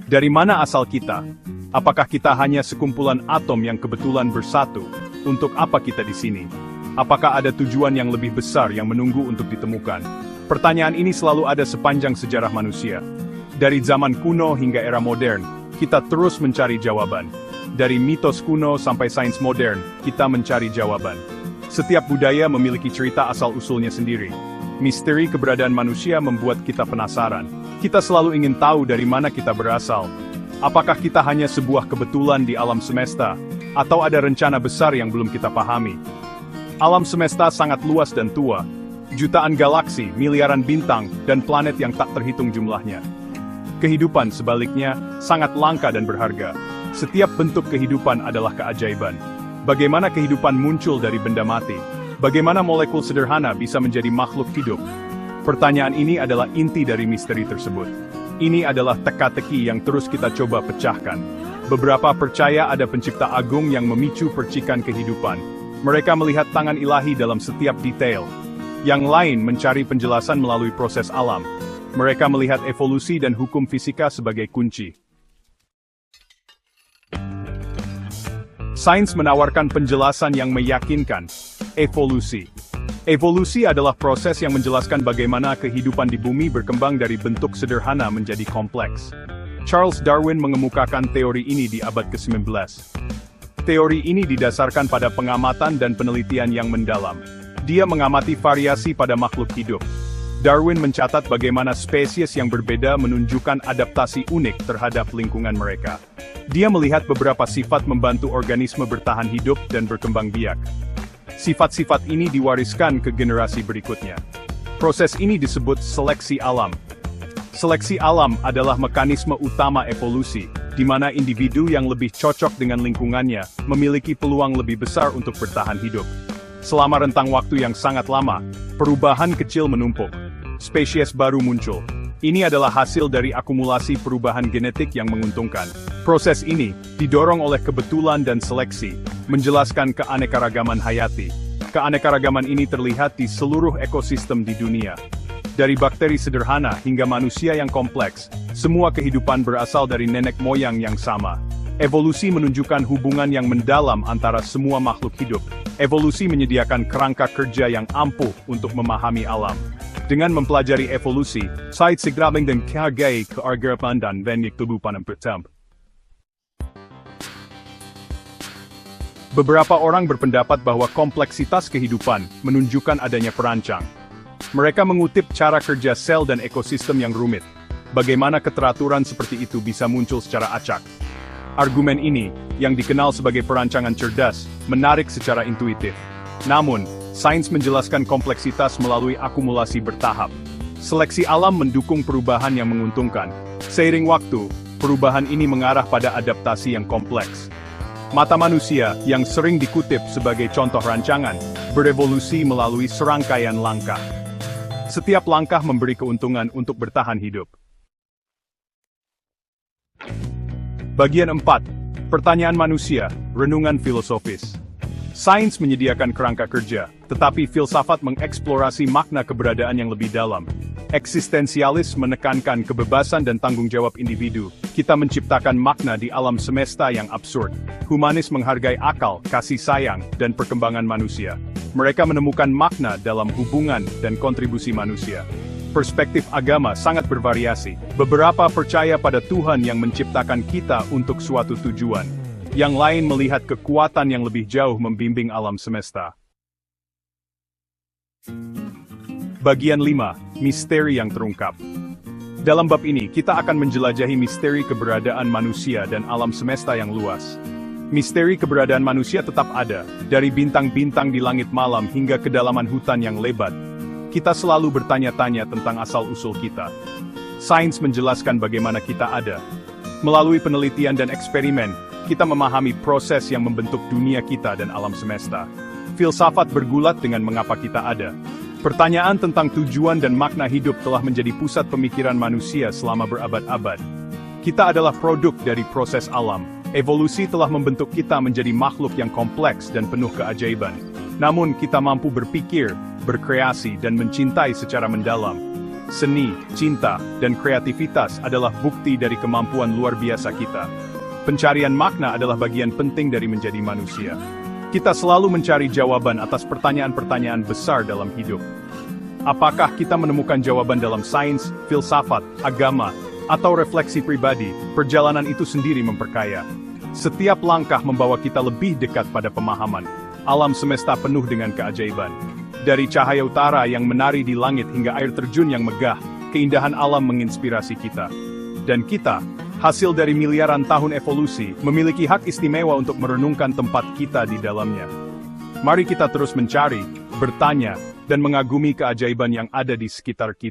Dari mana asal kita? Apakah kita hanya sekumpulan atom yang kebetulan bersatu? Untuk apa kita di sini? Apakah ada tujuan yang lebih besar yang menunggu untuk ditemukan? Pertanyaan ini selalu ada sepanjang sejarah manusia. Dari zaman kuno hingga era modern, kita terus mencari jawaban. Dari mitos kuno sampai sains modern, kita mencari jawaban. Setiap budaya memiliki cerita asal-usulnya sendiri. Misteri keberadaan manusia membuat kita penasaran. Kita selalu ingin tahu dari mana kita berasal. Apakah kita hanya sebuah kebetulan di alam semesta, atau ada rencana besar yang belum kita pahami? Alam semesta sangat luas dan tua. Jutaan galaksi, miliaran bintang, dan planet yang tak terhitung jumlahnya. Kehidupan sebaliknya, sangat langka dan berharga. Setiap bentuk kehidupan adalah keajaiban. Bagaimana kehidupan muncul dari benda mati? Bagaimana molekul sederhana bisa menjadi makhluk hidup? Pertanyaan ini adalah inti dari misteri tersebut. Ini adalah teka-teki yang terus kita coba pecahkan. Beberapa percaya ada pencipta agung yang memicu percikan kehidupan. Mereka melihat tangan ilahi dalam setiap detail. Yang lain mencari penjelasan melalui proses alam. Mereka melihat evolusi dan hukum fisika sebagai kunci. Sains menawarkan penjelasan yang meyakinkan. Evolusi. Evolusi adalah proses yang menjelaskan bagaimana kehidupan di bumi berkembang dari bentuk sederhana menjadi kompleks. Charles Darwin mengemukakan teori ini di abad ke-19. Teori ini didasarkan pada pengamatan dan penelitian yang mendalam. Dia mengamati variasi pada makhluk hidup. Darwin mencatat bagaimana spesies yang berbeda menunjukkan adaptasi unik terhadap lingkungan mereka. Dia melihat beberapa sifat membantu organisme bertahan hidup dan berkembang biak. Sifat-sifat ini diwariskan ke generasi berikutnya. Proses ini disebut seleksi alam. Seleksi alam adalah mekanisme utama evolusi, di mana individu yang lebih cocok dengan lingkungannya memiliki peluang lebih besar untuk bertahan hidup. Selama rentang waktu yang sangat lama, perubahan kecil menumpuk. Spesies baru muncul. Ini adalah hasil dari akumulasi perubahan genetik yang menguntungkan. Proses ini didorong oleh kebetulan dan seleksi, menjelaskan keanekaragaman hayati. Keanekaragaman ini terlihat di seluruh ekosistem di dunia. Dari bakteri sederhana hingga manusia yang kompleks, semua kehidupan berasal dari nenek moyang yang sama. Evolusi menunjukkan hubungan yang mendalam antara semua makhluk hidup. Evolusi menyediakan kerangka kerja yang ampuh untuk memahami alam. Dengan mempelajari evolusi, saya segrabing dan kehargai keargapan dan banyak tubuhan pertama. Beberapa orang berpendapat bahwa kompleksitas kehidupan menunjukkan adanya perancang. Mereka mengutip cara kerja sel dan ekosistem yang rumit. Bagaimana keteraturan seperti itu bisa muncul secara acak? Argumen ini, yang dikenal sebagai perancangan cerdas, menarik secara intuitif. Namun, sains menjelaskan kompleksitas melalui akumulasi bertahap. Seleksi alam mendukung perubahan yang menguntungkan. Seiring waktu, perubahan ini mengarah pada adaptasi yang kompleks. Mata manusia, yang sering dikutip sebagai contoh rancangan, berevolusi melalui serangkaian langkah. Setiap langkah memberi keuntungan untuk bertahan hidup. Bagian 4. Pertanyaan manusia, renungan filosofis. Sains menyediakan kerangka kerja, tetapi filsafat mengeksplorasi makna keberadaan yang lebih dalam. Eksistensialis menekankan kebebasan dan tanggung jawab individu. Kita menciptakan makna di alam semesta yang absurd. Humanis menghargai akal, kasih sayang, dan perkembangan manusia. Mereka menemukan makna dalam hubungan dan kontribusi manusia. Perspektif agama sangat bervariasi. Beberapa percaya pada Tuhan yang menciptakan kita untuk suatu tujuan. Yang lain melihat kekuatan yang lebih jauh membimbing alam semesta. Bagian 5. Misteri yang terungkap. Dalam bab ini, kita akan menjelajahi misteri keberadaan manusia dan alam semesta yang luas. Misteri keberadaan manusia tetap ada, dari bintang-bintang di langit malam hingga kedalaman hutan yang lebat. Kita selalu bertanya-tanya tentang asal-usul kita. Sains menjelaskan bagaimana kita ada. Melalui penelitian dan eksperimen, kita memahami proses yang membentuk dunia kita dan alam semesta. Filsafat bergulat dengan mengapa kita ada. Pertanyaan tentang tujuan dan makna hidup telah menjadi pusat pemikiran manusia selama berabad-abad. Kita adalah produk dari proses alam. Evolusi telah membentuk kita menjadi makhluk yang kompleks dan penuh keajaiban. Namun kita mampu berpikir, berkreasi, dan mencintai secara mendalam. seni, cinta, dan kreativitas adalah bukti dari kemampuan luar biasa kita. Pencarian makna adalah bagian penting dari menjadi manusia. Kita selalu mencari jawaban atas pertanyaan-pertanyaan besar dalam hidup. Apakah kita menemukan jawaban dalam sains, filsafat, agama, atau refleksi pribadi? Perjalanan itu sendiri memperkaya. Setiap langkah membawa kita lebih dekat pada pemahaman. Alam semesta penuh dengan keajaiban. Dari cahaya utara yang menari di langit hingga air terjun yang megah, keindahan alam menginspirasi kita. Dan kita, hasil dari miliaran tahun evolusi, memiliki hak istimewa untuk merenungkan tempat kita di dalamnya. Mari kita terus mencari, bertanya, dan mengagumi keajaiban yang ada di sekitar kita.